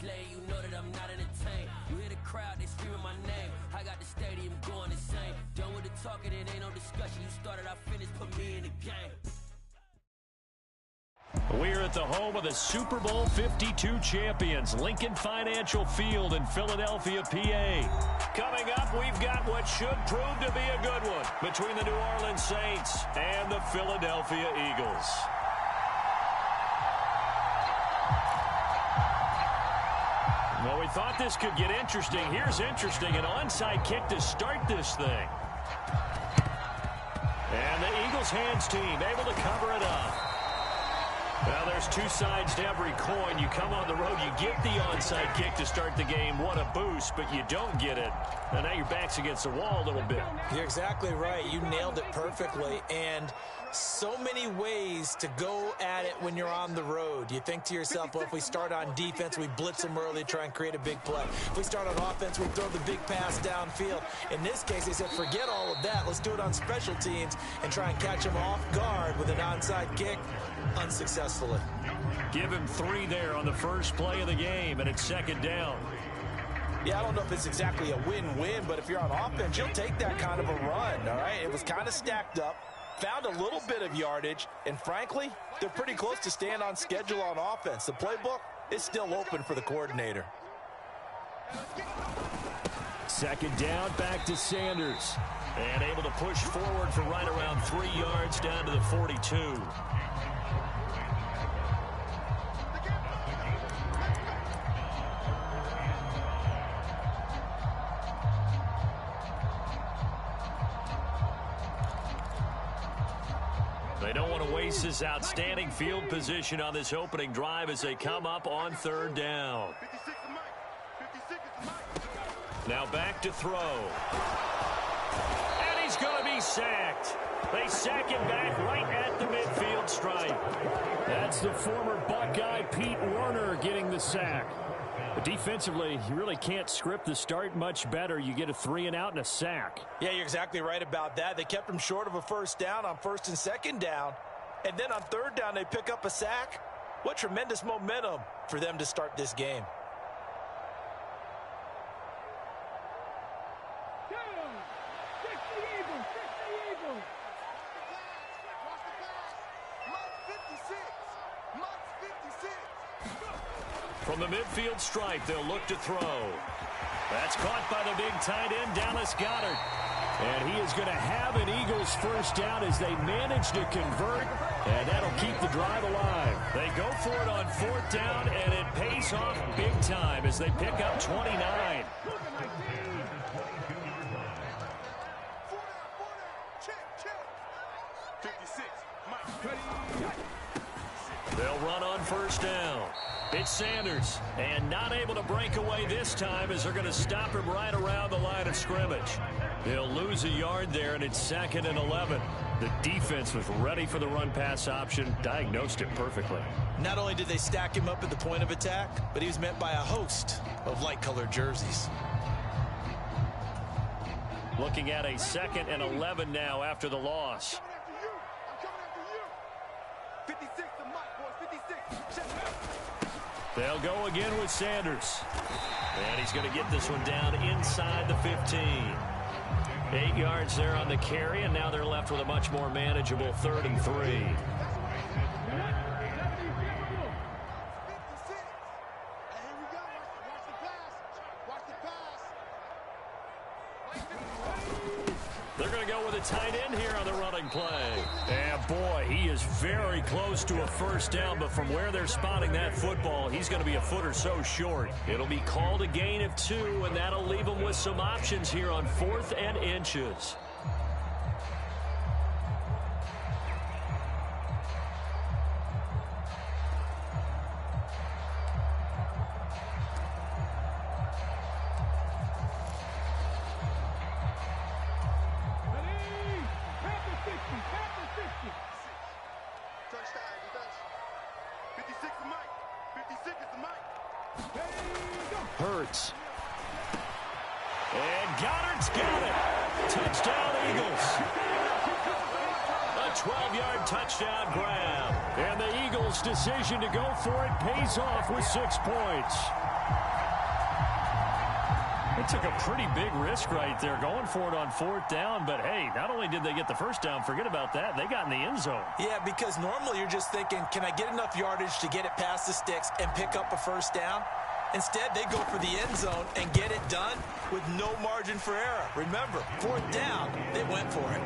slay, you know that I'm not entertained. You hear the crowd, they screaming my name. I got the stadium going insane. Done with the talking, it ain't no discussion. You started, I finished, put me in the game. We're at the home of the Super Bowl 52 champions, Lincoln Financial Field in Philadelphia, PA. Coming up, we've got what should prove to be a good one between the New Orleans Saints and the Philadelphia Eagles. Well, we thought this could get interesting. Here's interesting, an onside kick to start this thing. And the Eagles hands team able to cover it up. Well, there's two sides to every coin. You come on the road, you get the onside kick to start the game. What a boost, but you don't get it. And now your back's against the wall a little bit. You're exactly right. You nailed it perfectly. And so many ways to go at it when you're on the road. You think to yourself, well, if we start on defense, we blitz them early, try and create a big play. If we start on offense, we throw the big pass downfield. In this case, they said, forget all of that. Let's do it on special teams and try and catch them off guard with an onside kick unsuccessfully. Give him 3 there on the first play of the game, and it's second down. Yeah, I don't know if it's exactly a win-win, but if you're on offense, you'll take that kind of a run, all right? It was kind of stacked up, found a little bit of yardage, and frankly, they're pretty close to staying on schedule on offense. The playbook is still open for the coordinator. Second down, back to Sanders. And able to push forward for right around 3 yards down to the 42. They don't want to waste this outstanding field position on this opening drive as they come up on third down. Now back to throw. And he's going to be sacked. They sack him back right at the midfield stripe. That's the former Buckeye Pete Werner getting the sack. But defensively, you really can't script the start much better. You get a 3-and-out and a sack. Yeah, you're exactly right about that. They kept him short of a first down on first and second down. And then on third down, they pick up a sack. What tremendous momentum for them to start this game. From the midfield stripe, they'll look to throw. That's caught by the big tight end, Dallas Goedert. And he is going to have an Eagles first down as they manage to convert, and that'll keep the drive alive. They go for it on fourth down, and it pays off big time as they pick up 29. They'll run on first down. It's Sanders, and not able to break away this time as they're going to stop him right around the line of scrimmage. They'll lose a yard there, and it's 2nd and 11. The defense was ready for the run-pass option, diagnosed it perfectly. Not only did they stack him up at the point of attack, but he was met by a host of light-colored jerseys. Looking at a 2nd and 11 now after the loss. They'll go again with Sanders. And he's going to get this one down inside the 15. 8 yards there on the carry, and now they're left with a much more manageable 3rd and 3. They're going to go with a tight end here on the running play. And boy, he is very close to a first down, but from where they're spotting that football, he's going to be a foot or so short. It'll be called a gain of 2, and that'll leave them with some options here on 4th and inches. Hurts. And Goddard's got it. Touchdown, Eagles. A 12-yard touchdown grab. And the Eagles' decision to go for it pays off with 6 points. They took a pretty big risk right there going for it on 4th down. But, hey, not only did they get the first down, forget about that, they got in the end zone. Yeah, because normally you're just thinking, can I get enough yardage to get it past the sticks and pick up a first down? Instead, they go for the end zone and get it done with no margin for error. Remember, 4th down, they went for it.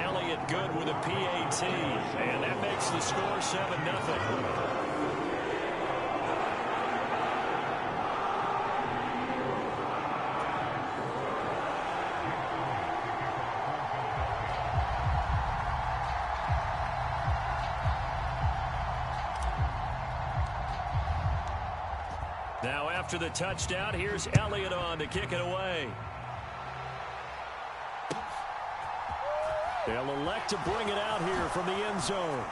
Elliott good with a PAT, and that makes the score 7-0. Now after the touchdown, here's Elliott on to kick it away. They'll elect to bring it out here from the end zone.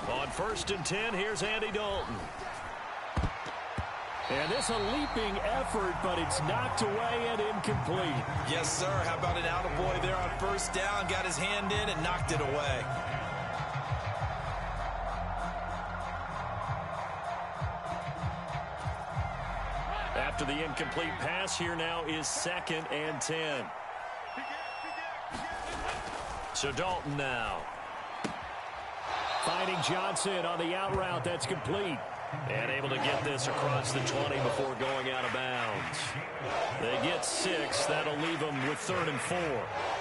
On 1st and 10, here's Andy Dalton. And this a leaping effort, but it's knocked away and incomplete. Yes, sir. How about an attaboy there on 1st down? Got his hand in and knocked it away. After the incomplete pass, here now is 2nd and 10. So Dalton now. Finding Johnson on the out route. That's complete. And able to get this across the 20 before going out of bounds. They get 6. That'll leave them with 3rd and 4.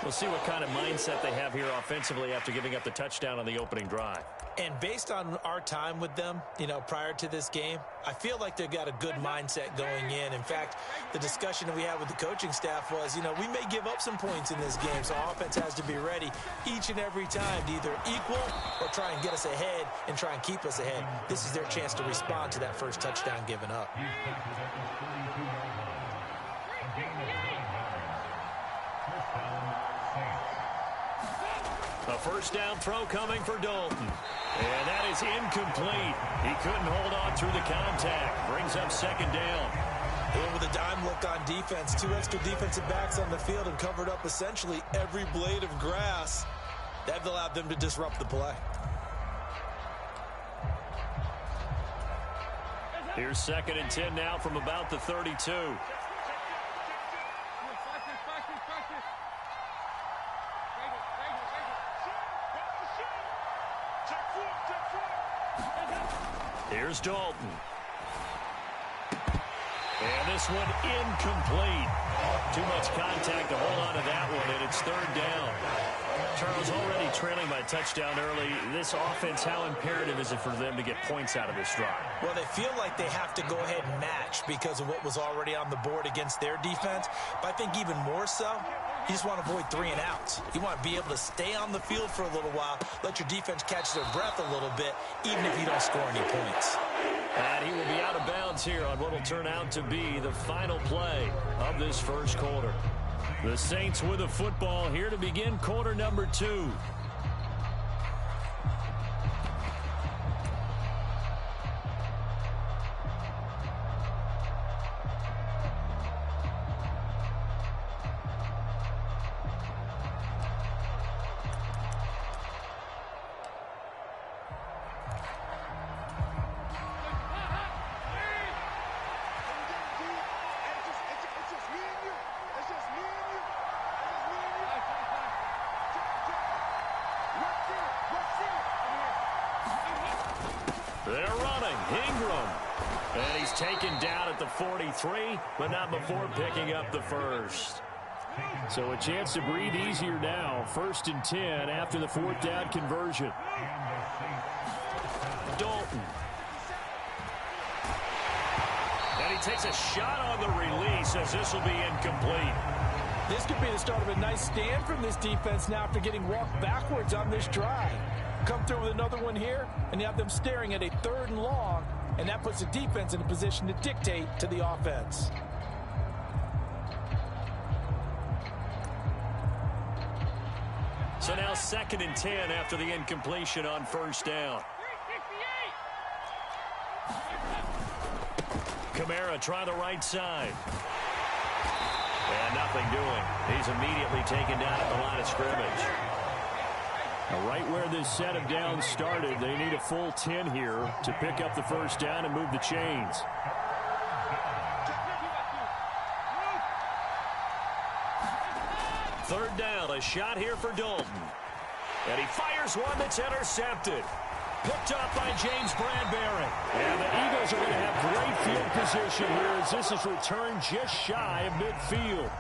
We'll see what kind of mindset they have here offensively after giving up the touchdown on the opening drive. And based on our time with them, prior to this game, I feel like they've got a good mindset going in. In fact, the discussion that we had with the coaching staff was, we may give up some points in this game, so offense has to be ready each and every time to either equal or try and get us ahead and try and keep us ahead. This is their chance to respond to that first touchdown given up. A first down throw coming for Dalton. And that is incomplete. He couldn't hold on through the contact. Brings up 2nd down. And with a dime look on defense, 2 extra defensive backs on the field and covered up essentially every blade of grass. That allowed them to disrupt the play. Here's 2nd and 10 now from about the 32. Here's Dalton. And this one incomplete. Too much contact to hold on to that one, and it's 3rd down. Charles, already trailing by touchdown early. This offense, how imperative is it for them to get points out of this drive? Well, they feel like they have to go ahead and match because of what was already on the board against their defense. But I think even more so, you just want to avoid 3 and outs. You want to be able to stay on the field for a little while, let your defense catch their breath a little bit, even if you don't score any points. And he will be out of bounds here on what will turn out to be the final play of this first quarter. The Saints with a football here to begin quarter number 2. They're running. Ingram. And he's taken down at the 43, but not before picking up the first. So a chance to breathe easier now. 1st and 10 after the 4th down conversion. Dalton. And he takes a shot on the release as this will be incomplete. This could be the start of a nice stand from this defense now after getting walked backwards on this drive. Come through with another one here, and you have them staring at a 3rd and long and that puts the defense in a position to dictate to the offense. So now 2nd and 10 after the incompletion on first down. Kamara try the right side. And nothing doing. He's immediately taken down at the line of scrimmage. Now right where this set of downs started, they need a full 10 here to pick up the first down and move the chains. Third down, a shot here for Dalton. And he fires one that's intercepted. Picked up by James Bradbury. And the Eagles are going to have great field position here as this is returned just shy of midfield.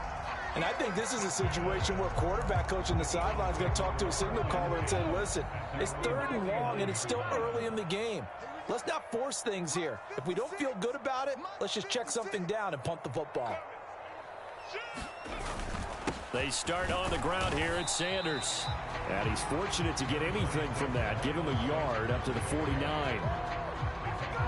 And I think this is a situation where quarterback coach in the sideline is going to talk to a signal caller and say, listen, it's 3rd and long and it's still early in the game. Let's not force things here. If we don't feel good about it, let's just check something down and punt the football. They start on the ground here at Sanders. And he's fortunate to get anything from that. Give him a yard up to the 49.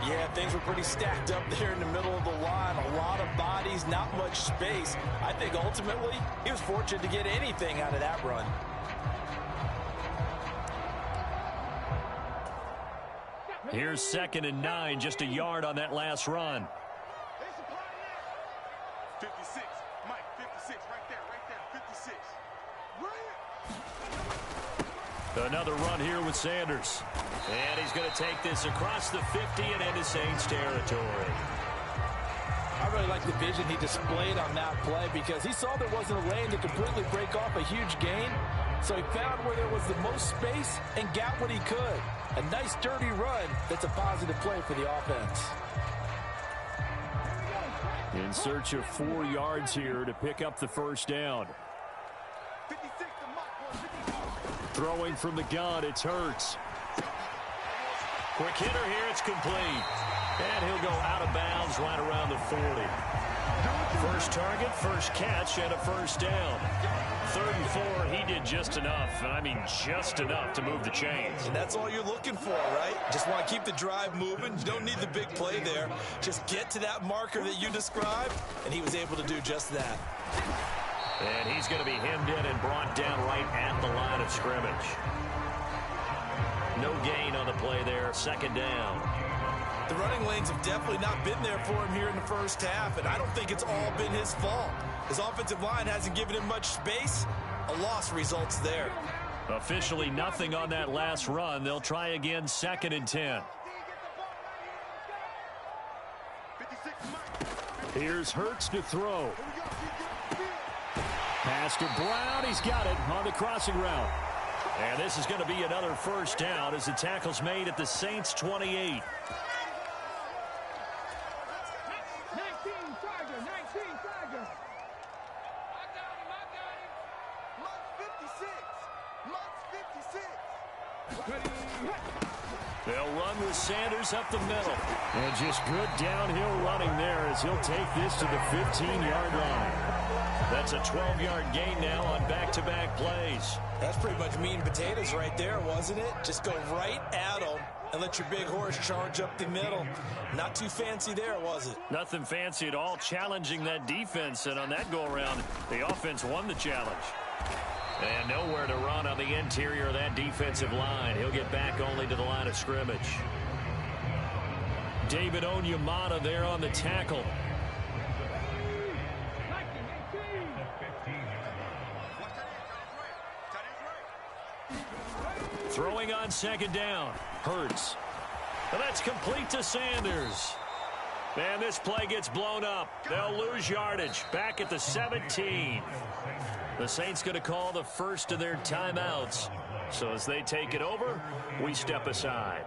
Yeah, things were pretty stacked up there in the middle of the line. A lot of bodies, not much space. I think ultimately he was fortunate to get anything out of that run. Here's 2nd and 9, just a yard on that last run. 56, Mike, 56, right there, 56. Another run here with Sanders. And he's going to take this across the 50 and into Saints territory. I really like the vision he displayed on that play because he saw there wasn't a lane to completely break off a huge gain. So he found where there was the most space and got what he could. A nice dirty run that's a positive play for the offense. In search of 4 yards here to pick up the first down. Throwing from the gun, it's Hurts. Quick hitter here, it's complete. And he'll go out of bounds right around the 40. First target, first catch, and a first down. 3rd and 4, he did just enough, and I mean just enough to move the chains. And that's all you're looking for, right? Just want to keep the drive moving. You don't need the big play there. Just get to that marker that you described, and he was able to do just that. And he's going to be hemmed in and brought down right at the line of scrimmage. No gain on the play there, 2nd down. The running lanes have definitely not been there for him here in the first half, and I don't think it's all been his fault. His offensive line hasn't given him much space. A loss results there. Officially nothing on that last run. They'll try again, 2nd and 10. Here's Hurts to throw. Pass to Brown. He's got it on the crossing route. And this is going to be another first down as the tackle's made at the Saints' 28. They'll run with Sanders up the middle. And just good downhill running there as he'll take this to the 15-yard line. That's a 12-yard gain now on back-to-back plays. That's pretty much meat and potatoes right there, wasn't it? Just go right at him and let your big horse charge up the middle. Not too fancy there, was it? Nothing fancy at all, challenging that defense. And on that go-around, the offense won the challenge. And nowhere to run on the interior of that defensive line. He'll get back only to the line of scrimmage. David Onyemata there on the tackle. Throwing on 2nd down. Hurts. And that's complete to Sanders. And this play gets blown up. They'll lose yardage. Back at the 17. The Saints going to call the first of their timeouts. So as they take it over, we step aside.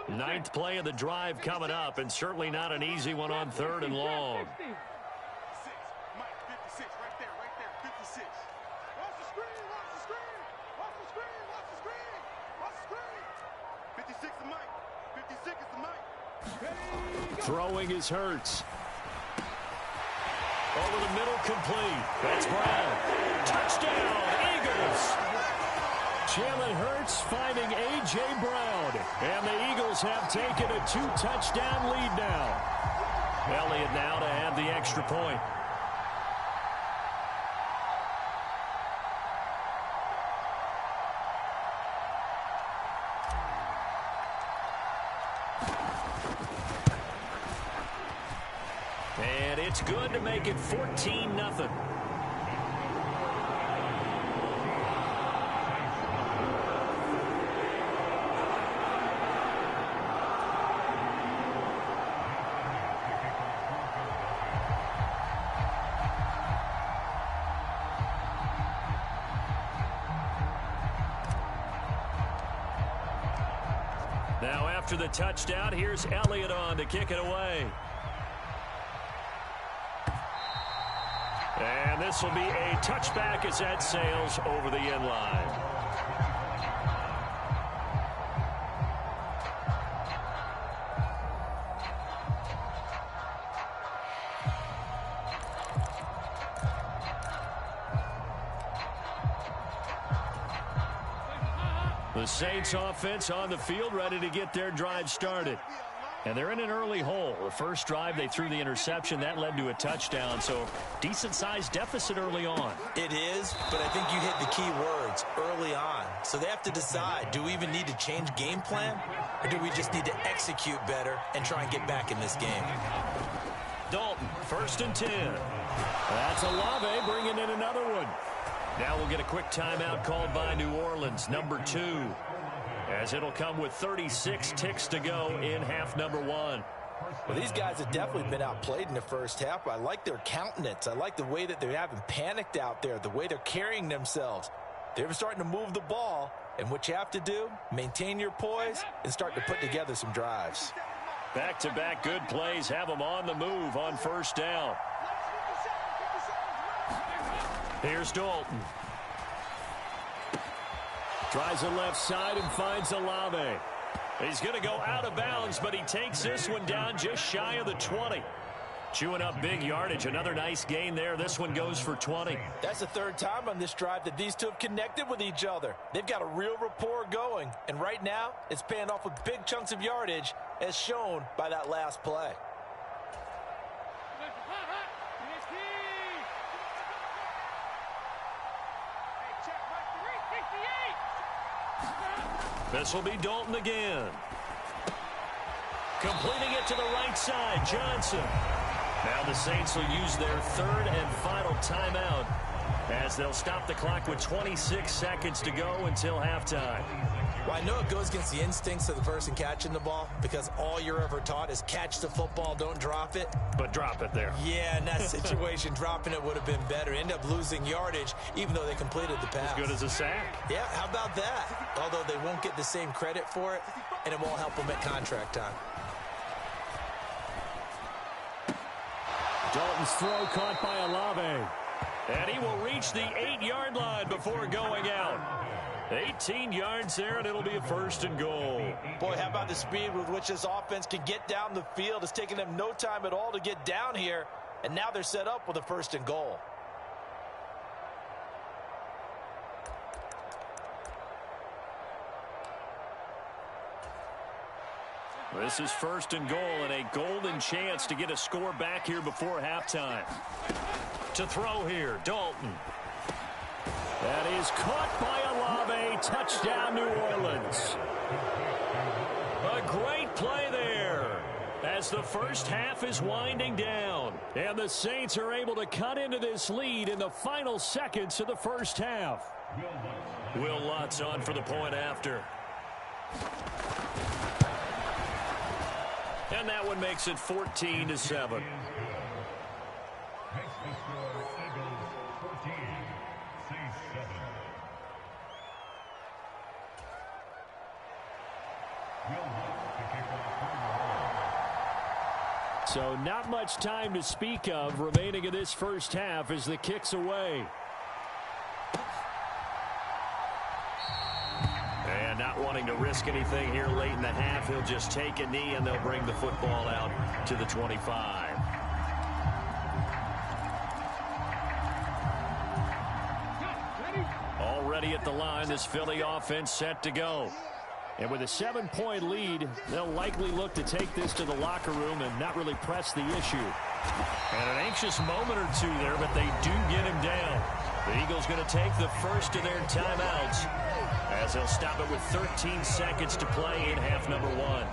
Ninth play of the drive coming up, and certainly not an easy one on 3rd and long. Mike, 56, right there, 56. Watch the screen, watch the screen, watch the screen, watch the screen, watch the screen. seconds, Mike. Throwing is Hurts. Over the middle, complete. That's Brown. Touchdown, Eagles. Jalen Hurts finding A.J. Brown. And the Eagles have taken a 2-touchdown lead now. Elliott now to add the extra point. And it's good to make it 14-0. Now after the touchdown, here's Elliott on to kick it away. And this will be a touchback as that sails over the end line. The Saints offense on the field ready to get their drive started. And they're in an early hole. The first drive, they threw the interception. That led to a touchdown. So decent-sized deficit early on. It is, but I think you hit the key words, early on. So they have to decide, do we even need to change game plan? Or do we just need to execute better and try and get back in this game? Dalton, 1st and 10. That's Olave bringing in another one. Now we'll get a quick timeout called by New Orleans, number 2. As it'll come with 36 ticks to go in half number 1. Well, these guys have definitely been outplayed in the first half. I like their countenance. I like the way that they haven't panicked out there, the way they're carrying themselves. They're starting to move the ball, and what you have to do, maintain your poise and start to put together some drives. Back-to-back good plays have them on the move on 1st down. Here's Dalton. Tries the left side and finds Olave. He's going to go out of bounds, but he takes this one down just shy of the 20. Chewing up big yardage. Another nice gain there. This one goes for 20. That's the 3rd time on this drive that these two have connected with each other. They've got a real rapport going, and right now it's paying off with big chunks of yardage as shown by that last play. This will be Dalton again. Completing it to the right side, Johnson. Now the Saints will use their 3rd and final timeout as they'll stop the clock with 26 seconds to go until halftime. Well, I know it goes against the instincts of the person catching the ball because all you're ever taught is catch the football, don't drop it. But drop it there. Yeah, in that situation, dropping it would have been better. End up losing yardage even though they completed the pass. As good as a sack. Yeah, how about that? Although they won't get the same credit for it, and it won't help them at contract time. Dalton's throw caught by Olave. And he will reach the 8-yard line before going out. 18 yards there, and it'll be a 1st and goal. Boy, how about the speed with which this offense can get down the field? It's taken them no time at all to get down here, and now they're set up with a 1st and goal. This is 1st and goal and a golden chance to get a score back here before halftime. To throw here, Dalton. That is caught by Olave. Touchdown, New Orleans. A great play there as the first half is winding down. And the Saints are able to cut into this lead in the final seconds of the first half. Will Lutz on for the point after. And that one makes it 14-7. So not much time to speak of remaining in this first half as the kick's away. And not wanting to risk anything here late in the half. He'll just take a knee, and they'll bring the football out to the 25. Already at the line, this Philly offense set to go. And with a 7-point lead, they'll likely look to take this to the locker room and not really press the issue. And an anxious moment or two there, but they do get him down. The Eagles going to take the first of their timeouts as they'll stop it with 13 seconds to play in half number 1.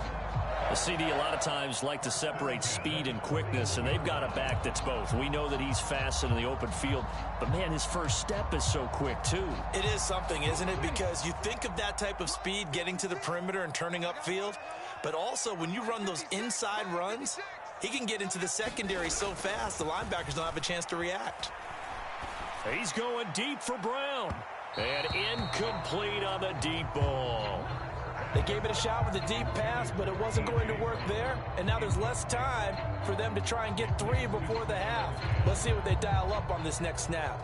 The CD a lot of times like to separate speed and quickness, and they've got a back that's both. We know that he's fast in the open field, but, man, his first step is so quick, too. It is something, isn't it? Because you think of that type of speed getting to the perimeter and turning upfield, but also when you run those inside runs, he can get into the secondary so fast the linebackers don't have a chance to react. He's going deep for Brown. And incomplete on the deep ball. They gave it a shot with a deep pass, but it wasn't going to work there. And now there's less time for them to try and get 3 before the half. Let's see what they dial up on this next snap.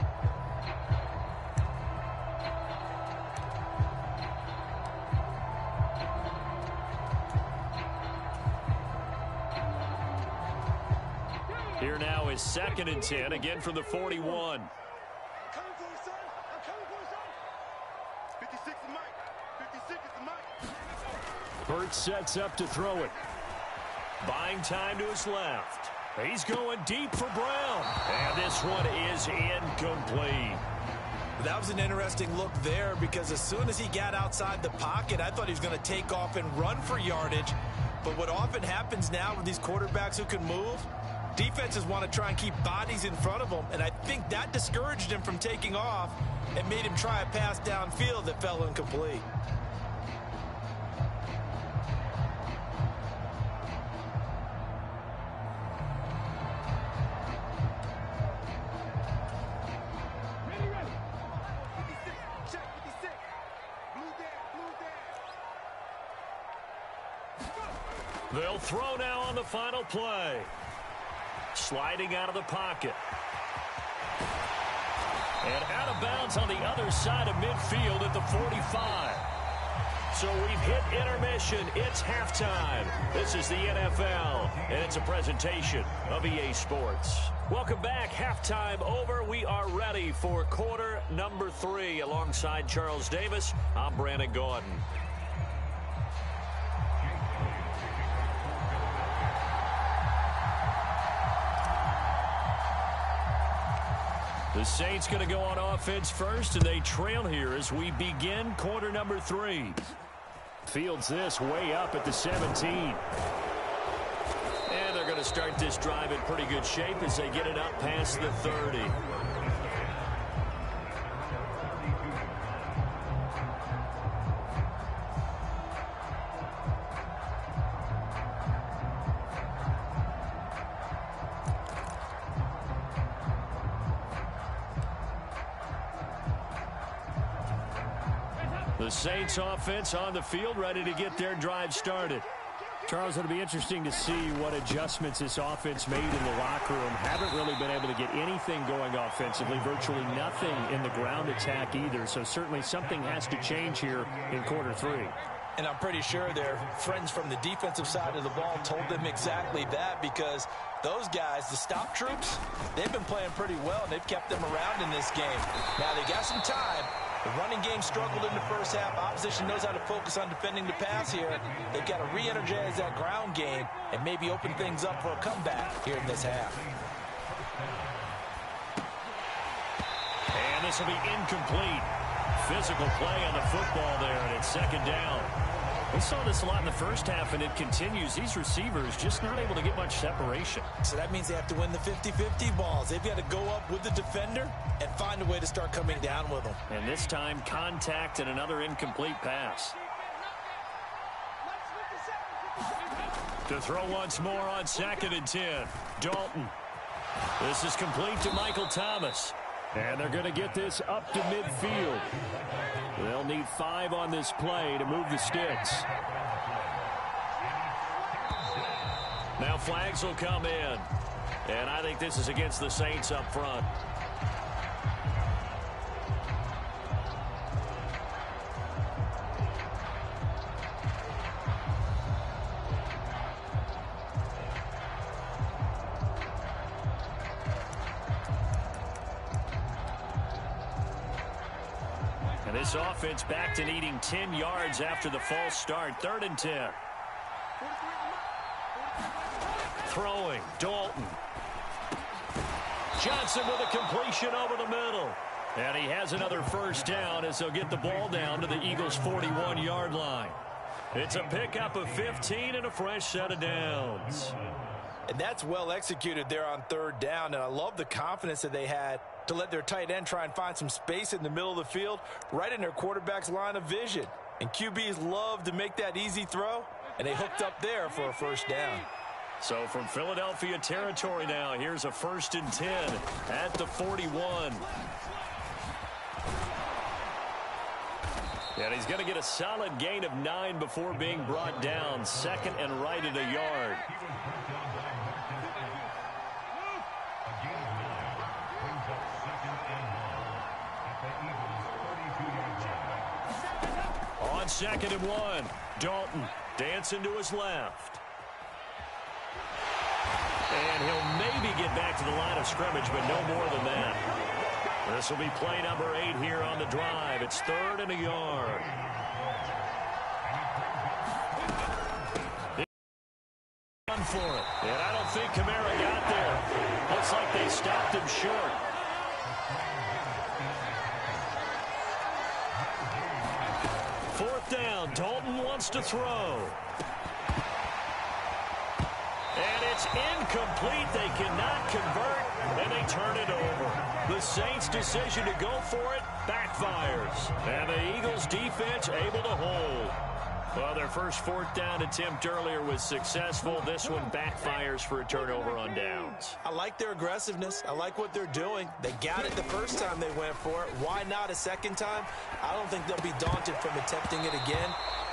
Here now is 2nd and 10, again from the 41. Burt sets up to throw it. Buying time to his left. He's going deep for Brown. And this one is incomplete. That was an interesting look there because as soon as he got outside the pocket, I thought he was going to take off and run for yardage. But what often happens now with these quarterbacks who can move, defenses want to try and keep bodies in front of them. And I think that discouraged him from taking off and made him try a pass downfield that fell incomplete. They'll throw now on the final play. Sliding out of the pocket. And out of bounds on the other side of midfield at the 45. So we've hit intermission. It's halftime. This is the NFL, and it's a presentation of EA Sports. Welcome back. Halftime over. We are ready for quarter number 3. Alongside Charles Davis, I'm Brandon Gordon. The Saints going to go on offense first, and they trail here as we begin quarter number 3. Fields this way up at the 17. And they're going to start this drive in pretty good shape as they get it up past the 30. The Saints offense on the field, ready to get their drive started. Charles, it'll be interesting to see what adjustments this offense made in the locker room. Haven't really been able to get anything going offensively, virtually nothing in the ground attack either. So certainly something has to change here in quarter 3. And I'm pretty sure their friends from the defensive side of the ball told them exactly that, because those guys, the stop troops, they've been playing pretty well, and they've kept them around in this game. Now, they got some time. The running game struggled in the first half. Opposition knows how to focus on defending the pass here. They've got to re-energize that ground game and maybe open things up for a comeback here in this half. And this will be incomplete. Physical play on the football there, and it's 2nd down. We saw this a lot in the first half, and it continues. These receivers just not able to get much separation. So that means they have to win the 50-50 balls. They've got to go up with the defender and find a way to start coming down with them. And this time, contact and another incomplete pass. To throw once more on 2nd and 10. Dalton. This is complete to Michael Thomas. And they're going to get this up to midfield. They'll need 5 on this play to move the sticks. Now flags will come in. And I think this is against the Saints up front. This offense back to needing 10 yards after the false start. 3rd and 10. Throwing, Dalton. Johnson with a completion over the middle. And he has another first down as they'll get the ball down to the Eagles' 41-yard line. It's a pickup of 15 and a fresh set of downs. And that's well executed there on 3rd down. And I love the confidence that they had to let their tight end try and find some space in the middle of the field, right in their quarterback's line of vision. And QBs love to make that easy throw, and they hooked up there for a first down. So from Philadelphia territory now, here's a 1st and 10 at the 41. And he's going to get a solid gain of 9 before being brought down. 2nd and right at a yard. On 2nd and 1, Dalton dancing to his left. And he'll maybe get back to the line of scrimmage, but no more than that. This will be play number 8 here on the drive. It's 3rd and a yard. Run for it. And I don't think Kamara got there. Looks like they stopped him short. Fourth down. Dalton wants to throw. And it's incomplete. They cannot convert, and they turn it over. The Saints' decision to go for it backfires. And the Eagles' defense able to hold. Well, their first 4th down attempt earlier was successful. This one backfires for a turnover on downs. I like their aggressiveness. I like what they're doing. They got it the first time they went for it. Why not a second time? I don't think they'll be daunted from attempting it again.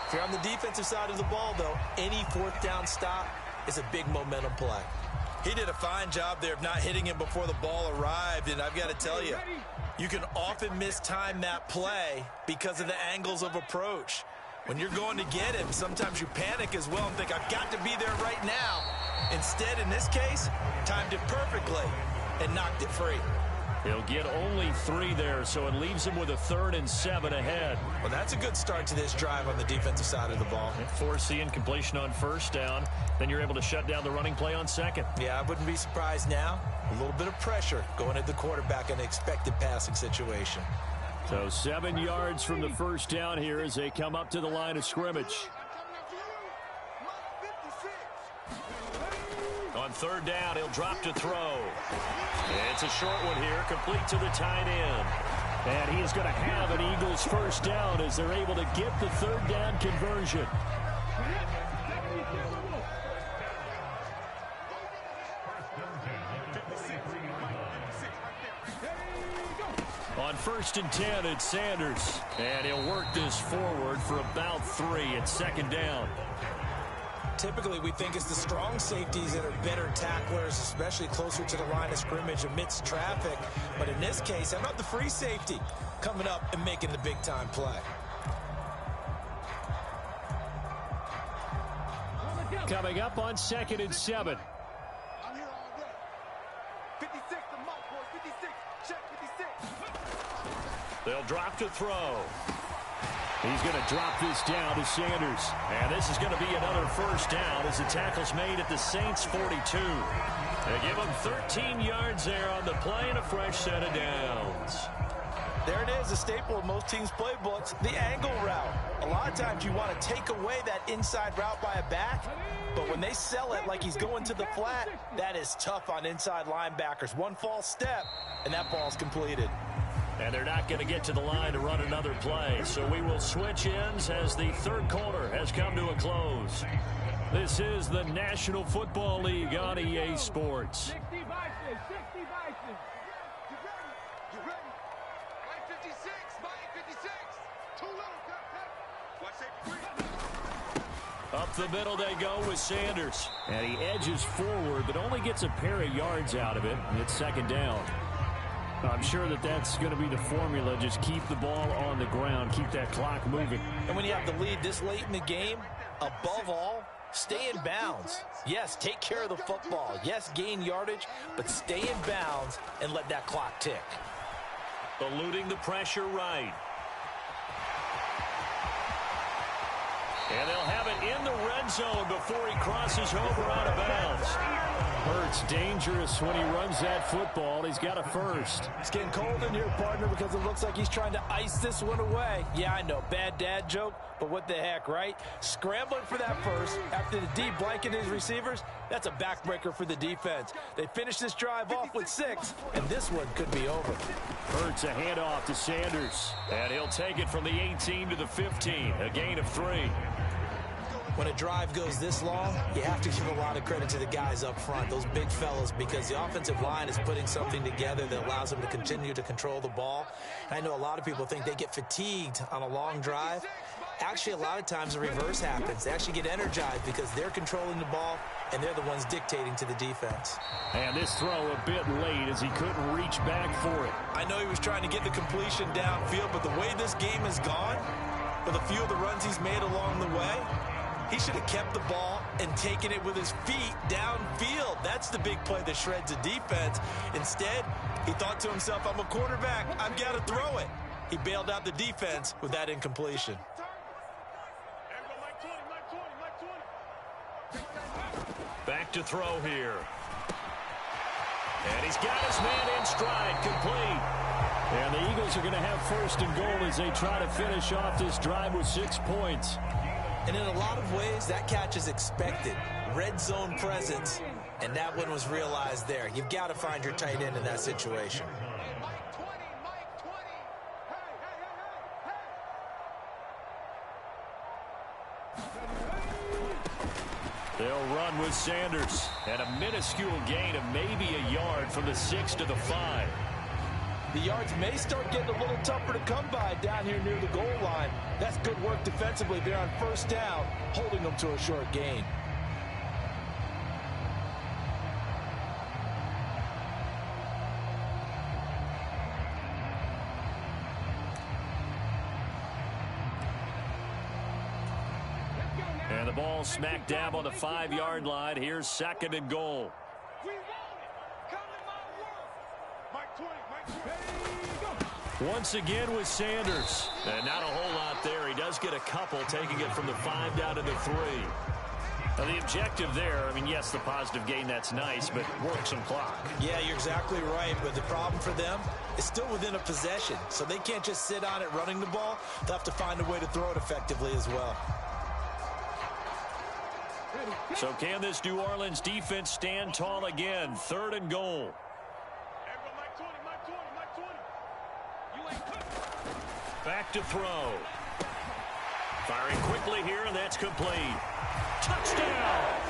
If you're on the defensive side of the ball, though, any 4th down stop is a big momentum play. He did a fine job there of not hitting him before the ball arrived, and I've got to tell you, you can often mistime that play because of the angles of approach. When you're going to get him, sometimes you panic as well and think, I've got to be there right now. Instead, in this case, timed it perfectly and knocked it free. He'll get only 3 there, so it leaves him with a 3rd and 7 ahead. Well, that's a good start to this drive on the defensive side of the ball. Force the incompletion on 1st down. Then you're able to shut down the running play on 2nd. Yeah, I wouldn't be surprised now. A little bit of pressure going at the quarterback in an expected passing situation. So 7 yards from the first down here as they come up to the line of scrimmage. On 3rd down, he'll drop to throw. It's a short one here, complete to the tight end. And he is going to have an Eagles first down as they're able to get the 3rd down conversion. On 1st and 10, it's Sanders. And he'll work this forward for about 3 at 2nd down. Typically, we think it's the strong safeties that are better tacklers, especially closer to the line of scrimmage amidst traffic. But in this case, how about the free safety coming up and making the big-time play? Coming up on 2nd and 7. I'm here all day. 56 the mark, boys. 56. Check 56. They'll drop to throw. He's going to drop this down to Sanders. And this is going to be another first down as the tackle's made at the Saints' 42. They give him 13 yards there on the play and a fresh set of downs. There it is, a staple of most teams' playbooks, the angle route. A lot of times you want to take away that inside route by a back, but when they sell it like he's going to the flat, that is tough on inside linebackers. One false step, and that ball's completed. And they're not going to get to the line to run another play. So we will switch ends as the 3rd quarter has come to a close. This is the National Football League on EA Sports. 60 vices. 60 vices. You ready? Mike 56. Mike 56. Too little. Watch safety. Up the middle they go with Sanders. And he edges forward, but only gets a pair of yards out of it. And it's 2nd down. I'm sure that that's going to be the formula. Just keep the ball on the ground. Keep that clock moving. And when you have the lead this late in the game, above all, stay in bounds. Yes, take care of the football. Yes, gain yardage, but stay in bounds and let that clock tick. Eluding the pressure right. And they'll have it in the red zone before he crosses over out of bounds. Hurts dangerous when he runs that football. He's got a first. It's getting cold in here, partner, because it looks like he's trying to ice this one away. Yeah, I know, bad dad joke, but what the heck, right? Scrambling for that first after the D blanket his receivers, that's a backbreaker for the defense. They finish this drive off with 6, and this one could be over. Hurts a handoff to Sanders, and he'll take it from the 18 to the 15, a gain of 3. When a drive goes this long, you have to give a lot of credit to the guys up front, those big fellas, because the offensive line is putting something together that allows them to continue to control the ball. And I know a lot of people think they get fatigued on a long drive. Actually, a lot of times the reverse happens. They actually get energized because they're controlling the ball, and they're the ones dictating to the defense. And this throw a bit late as he couldn't reach back for it. I know he was trying to get the completion downfield, but the way this game has gone, with a few of the runs he's made along the way, he should have kept the ball and taken it with his feet downfield. That's the big play that shreds a defense. Instead, he thought to himself, I'm a quarterback, I've got to throw it. He bailed out the defense with that incompletion. Back to throw here. And he's got his man in stride, complete. And the Eagles are going to have first and goal as they try to finish off this drive with 6 points. And in a lot of ways, that catch is expected. Red zone presence, and that one was realized there. You've got to find your tight end in that situation. They'll run with Sanders. And a minuscule gain of maybe a yard from the 6 to the 5. The yards may start getting a little tougher to come by down here near the goal line. That's good work defensively there on first down, holding them to a short gain. And the ball smack dab on the 5-yard line. Here's 2nd and goal. Once again with Sanders. And not a whole lot there. He does get a couple, taking it from the 5 down to the 3. Now the objective there, I mean, yes, the positive gain, that's nice, but work some clock. Yeah, you're exactly right. But the problem for them is still within a possession. So they can't just sit on it running the ball. They'll have to find a way to throw it effectively as well. So can this New Orleans defense stand tall again? 3rd and goal. Back to throw. Firing quickly here, and that's complete. Touchdown!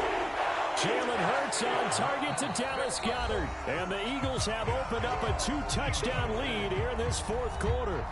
Jalen Hurts on target to Dallas Goedert. And the Eagles have opened up a 2-touchdown lead here in this 4th quarter.